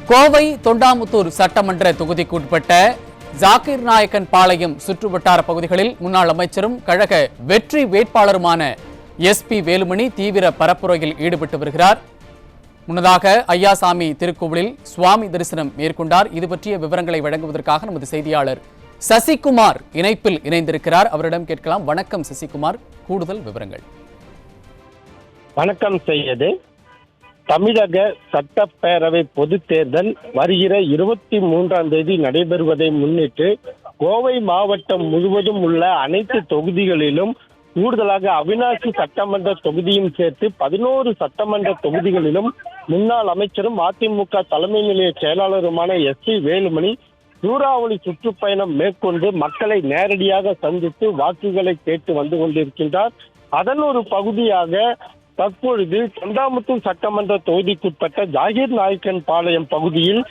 கோவை தொண்டாமுத்தூர் சட்டமன்ற தொகுதிக்குட்பட்ட ஜாகிர் நாயக்கன் பாளையம் சுற்றுவட்டார பகுதிகளில் முன்னாள் அமைச்சரும் கழக வெற்றி வேட்பாளருமான SP வேலுமணி தீவிர பரப்புரையில் ஈடுபட்டு வருகிறார். முன்னதாக ஐயாசாமி திருக்கோவிலில் சுவாமி தரிசனம் மேற்கொண்டார். இது பற்றிய விவரங்களை வழங்குவதற்காக நமது செய்தியாளர் சசிகுமார் இணைப்பில் இணைந்திருக்கிறார். அவரிடம் கேட்கலாம். வணக்கம் சசிகுமார், கூடுதல் விவரங்கள். வணக்கம் செய்யது. தமிழக சட்டப்பேரவை பொதுத் தேர்தல் வருகிற 23ஆம் தேதி நடைபெறுவதை முன்னிட்டு கோவை மாவட்டம் முழுவதும் உள்ள அனைத்து தொகுதிகளிலும் கூடுதலாக அவிநாசி சட்டமன்ற தொகுதியும் சேர்த்து 11 சட்டமன்ற தொகுதிகளிலும் முன்னாள் அமைச்சரும் அதிமுக தலைமை நிலைய செயலாளருமான SP வேலுமணி சூறாவளி சுற்றுப்பயணம் மேற்கொண்டு மக்களை நேரடியாக சந்தித்து வாக்குகளை கேட்டு வந்து கொண்டிருக்கின்றார். அதன் ஒரு பகுதியாக தற்பொழுது தொண்டாமுத்தூர் சட்டமன்ற தொகுதிக்குட்பட்ட ஜாகிர் நாயக்கன் பாளையம் பகுதியில்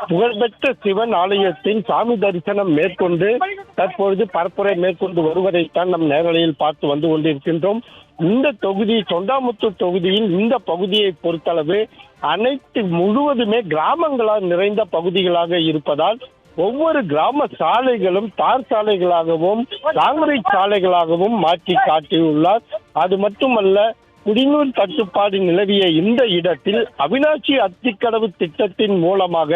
புகழ்பெற்ற சிவன் ஆலயத்தின் சாமி தரிசனம் மேற்கொண்டு தற்பொழுது பரப்புரை மேற்கொண்டு வருவதைத்தான் நம் நேரலையில் பார்த்து வந்து கொண்டிருக்கின்றோம். இந்த தொகுதி தொண்டாமுத்தூர் தொகுதியில் இந்த பகுதியை பொறுத்தளவு அனைத்து முழுவதுமே கிராமங்களால் நிறைந்த பகுதிகளாக இருப்பதால் ஒவ்வொரு கிராம சாலைகளும் தார் சாலைகளாகவும் காங்கிரீட் சாலைகளாகவும் மாற்றி காட்டியுள்ளார். அது மட்டுமல்ல, குடிநீர் தட்டுப்பாடு நிலவிய இந்த இடத்தில் அவிநாசி அத்திக்கடவு திட்டத்தின் மூலமாக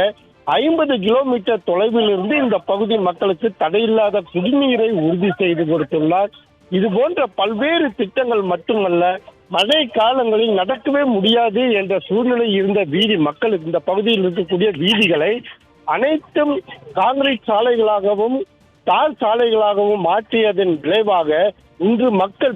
50 கிலோமீட்டர் தொலைவில் இருந்து இந்த பகுதி மக்களுக்கு தடையில்லாத குடிநீரை உறுதி செய்து கொடுத்துள்ளார். இது போன்ற பல்வேறு திட்டங்கள் மட்டுமல்ல, மழை காலங்களில் நடக்கவே முடியாது என்ற சூழ்நிலை இருந்த மக்களுக்கு இந்த பகுதியில் இருக்கக்கூடிய வீதிகளை அனைத்தும் காங்கிரீட் சாலைகளாகவும் தார் சாலைகளாகவும் மாற்றியதன் விளைவாக இன்று மக்கள்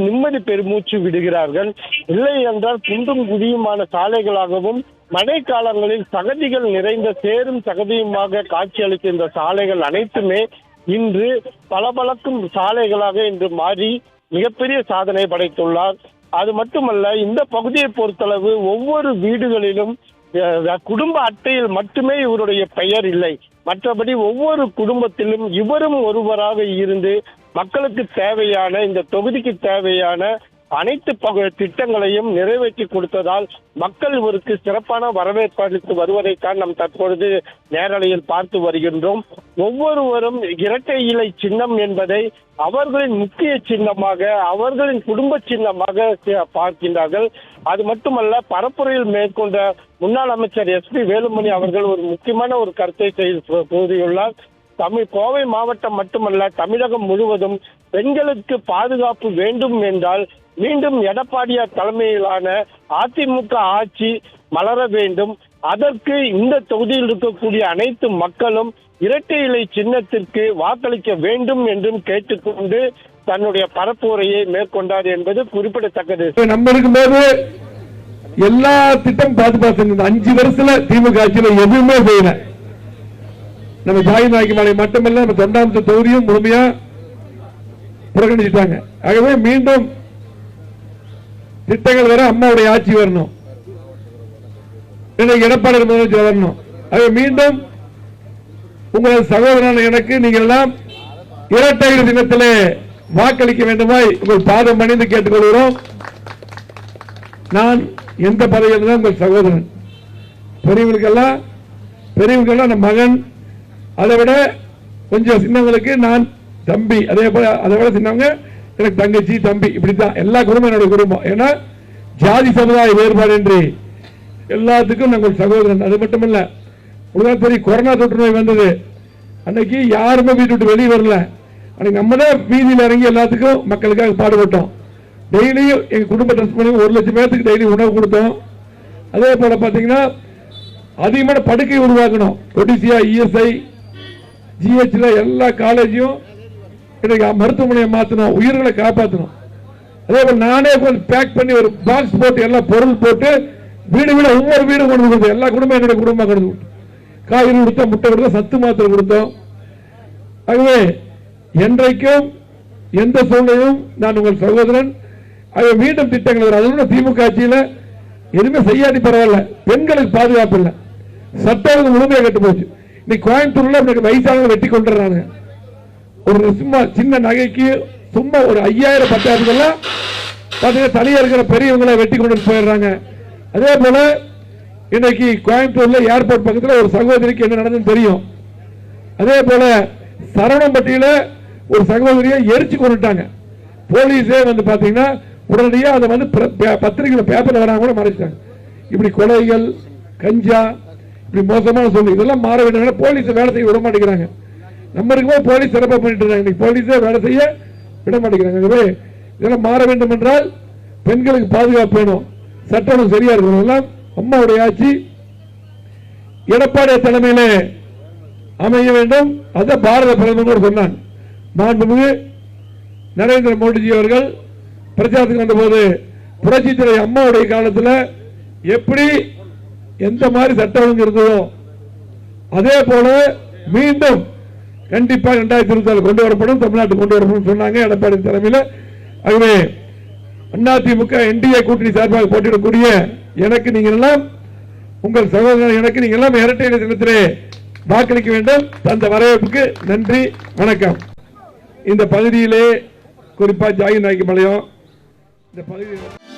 நிம்மதி பெருமூச்சு விடுகிறார்கள். இல்லை என்றால் குண்டும் குடியுமான சாலைகளாகவும் மழை காலங்களில் சகதிகள் நிறைந்த சேரும் சகதியுமாக காட்சியளித்த இந்த சாலைகள் அனைத்துமே இன்று பளபளக்கும் சாலைகளாக இன்று மாறி மிகப்பெரிய சாதனை படைத்துள்ளார். அது மட்டுமல்ல, இந்த பகுதியை பொறுத்தளவு ஒவ்வொரு வீடுகளிலும் குடும்ப அட்டையில் மட்டுமே இவருடைய பெயர் இல்லை, மற்றபடி ஒவ்வொரு குடும்பத்திலும் இவரும் ஒருவராக இருந்து மக்களுக்கு தேவையான இந்த தொகுதிக்கு தேவையான அனைத்து திட்டங்களையும் நிறைவேற்றி கொடுத்ததால் மக்கள் இவருக்கு சிறப்பான வரவேற்பு அளித்து வருவதைத்தான் நாம் தற்பொழுது நேரலையில் பார்த்து வருகின்றோம். ஒவ்வொருவரும் இரட்டை இலை சின்னம் என்பதை அவர்களின் முக்கிய சின்னமாக, அவர்களின் குடும்ப சின்னமாக பார்க்கின்றார்கள். அது மட்டுமல்ல, பரப்புரையில் மேற்கொண்ட முன்னாள் அமைச்சர் SP வேலுமணி அவர்கள் ஒரு முக்கியமான ஒரு கருத்தை கூறியுள்ளார். கோவை மாவட்டம் மட்டுமல்ல, தமிழகம் முழுவதும் பெண்களுக்கு பாதுகாப்பு வேண்டும் என்றால் மீண்டும் எடப்பாடியார் தலைமையிலான அதிமுக ஆட்சி மலர வேண்டும். அதற்கு இந்த தொகுதியில் இருக்கக்கூடிய அனைத்து மக்களும் இரட்டை இலை சின்னத்திற்கு வாக்களிக்க வேண்டும் என்றும் கேட்டுக்கொண்டு தன்னுடைய பரப்புரையை மேற்கொண்டார் என்பது குறிப்பிடத்தக்கது. நம்ம இருக்கும்போது எல்லா திட்டம் பார்த்து 5 வருஷத்துல திமுக ஆட்சியில் எதுவுமே செய்யல. நம்ம ஜாகிர் நாயக்கன் பாளையம் மட்டுமல்ல, நம்ம தொண்டாமுத்தூர் தொகுதியும் முழுமையா புறக்கணிச்சிட்டாங்க. ஆகவே மீண்டும் திட்டங்கள் வர அம்மாவுடைய ஆட்சி வரணும், எடப்பாடி முதலமைச்சர் வரணும். ஆகவே மீண்டும் உங்களது சகோதரன் எனக்கு நீங்கள் எல்லாம் இரட்டை இலை தினத்திலே வாக்களிக்க வேண்டுமாய் உங்கள் பாதம் பணிந்து கேட்டுக்கொள்கிறோம். நான் எந்த பதவியில் தான் உங்கள் சகோதரன். பெரியவங்களுக்கெல்லாம் நம் மகன், அதை விட கொஞ்சம் சின்னவங்களுக்கு நான் தம்பி, அதே போல அதை விட சின்னவங்க எனக்கு தங்கச்சி தம்பி, இப்படித்தான் எல்லா குடும்பம் என்னுடைய குடும்பம். ஏன்னா ஜாதி சமுதாய வேறுபாடு என்று எல்லாத்துக்கும் நாங்கள் சகோதரன். அது மட்டுமல்ல, உங்களுக்கு தெரியும், கொரோனா தொற்று நோய் வந்தது அன்னைக்கு யாருமே வீட்டு விட்டு வெளியே வரல. அன்னைக்கு நம்ம தான் வீதியில் இறங்கி எல்லாத்துக்கும் மக்களுக்காக பாடுபட்டோம். டெய்லியும் எங்க குடும்ப ட்ரெஸ் பண்ணி 1 லட்சம் பேருக்கு டெய்லி உணவு கொடுத்தோம். அதே போல பாத்தீங்கன்னா அதிகமான படுக்கை உருவாக்கணும். ஒடிசியா, ESI, GH எல்லா காலேஜையும் மருத்துவமனையை மாற்றணும், உயிர்களை காப்பாற்றணும். அதே போல நானே பேக் பண்ணி ஒரு பாக்ஸ் போட்டு எல்லா பொருள் போட்டு வீடு ஒவ்வொரு வீடு கொண்டு கொடுத்தோம். எல்லா குடும்பம் என்னுடைய குடும்பம் கொண்டு கொடுத்தோம். காய்கறி கொடுத்தோம், முட்டை கொடுத்தோம், சத்து மாத்திரை கொடுத்தோம். ஆகவே என்றைக்கும் எந்த சூழ்நிலையும் நான் உங்கள் சகோதரன். ஆகவே மீண்டும் திட்டங்கள் அதோட திமுக ஆட்சியில் எதுவுமே செய்யாதி பரவாயில்ல. பெண்களுக்கு பாதுகாப்பு இல்லை, சட்டம் முழுமையாக கட்டு போச்சு. இன்னைக்கு கோயம்புத்தூர்ல வயசானவங்க வெட்டி கொண்டுறாங்க. ஒரு சும்மா சின்ன நகைக்கு சும்மா ஒரு 5000 10,000 தனியா இருக்கிற பெரியவங்களை வெட்டி கொண்டு போயிடுறாங்க. அதே போல இன்னைக்கு கோயம்புத்தூர்ல ஏர்போர்ட் பக்கத்தில் ஒரு சகோதரிக்கு என்ன நடந்ததுன்னு தெரியும். அதே போல சரவணம்பட்டியில ஒரு சகோதரியை எரிச்சு கொண்டுட்டாங்க. போலீஸே வந்து பாத்தீங்கன்னா உடனடியாக அதை வந்து பத்திரிகையில் பேப்பர்ல வராங்க கூட மறைச்சிட்டாங்க. இப்படி கொலைகள், கஞ்சா, இப்படி மோசமான சொல்லு இதெல்லாம் மாற வேண்டும். போலீஸ் வேலை செய்ய விட மாட்டேங்கிறாங்க. நம்ம இருக்கும்போது போலீஸ் சிறப்பாக பண்ணிட்டு இருக்காங்க. இன்னைக்கு போலீஸே வேலை செய்ய விட மாட்டேங்கிறாங்க. இதெல்லாம் மாற வேண்டும் என்றால் பெண்களுக்கு பாதுகாப்பு வேணும், சட்டம் சரியா இருக்கணும். எல்லாம் அம்மாவுடைய ஆட்சி எடப்பாடி தலைமையிலே அமைய வேண்டும். அத பாரத பிரதமர் சொன்னாங்க. மாண்புமிகு நரேந்திர மோடிஜி அவர்கள் பிரச்சாரத்துக்கு வந்தபோது புரட்சி துறை அம்மாவுடைய காலத்தில் எப்படி எந்த மாதிரி சட்டம் ஒழுங்கு இருந்ததோ அதே போல மீண்டும் கண்டிப்பாக 2024 கொண்டு வரப்படும், தமிழ்நாட்டுக்கு கொண்டு வரப்படும் சொன்னாங்க எடப்பாடி தலைமையில். ஆகவே அதிமுக NDA கூட்டணி சார்பாக போட்டியிடக்கூடிய எனக்கு நீங்கள் எல்லாம், உங்கள் சகோதரர் எனக்கு நீங்கள் எல்லாம் இரட்டை இலை சின்னத்திலே வாக்களிக்க வேண்டும். அந்த வரவேற்புக்கு நன்றி, வணக்கம். இந்த பகுதியிலே குறிப்பாக ஜாகிர் நாயக்கம்பாளையம் இந்த பகுதியில்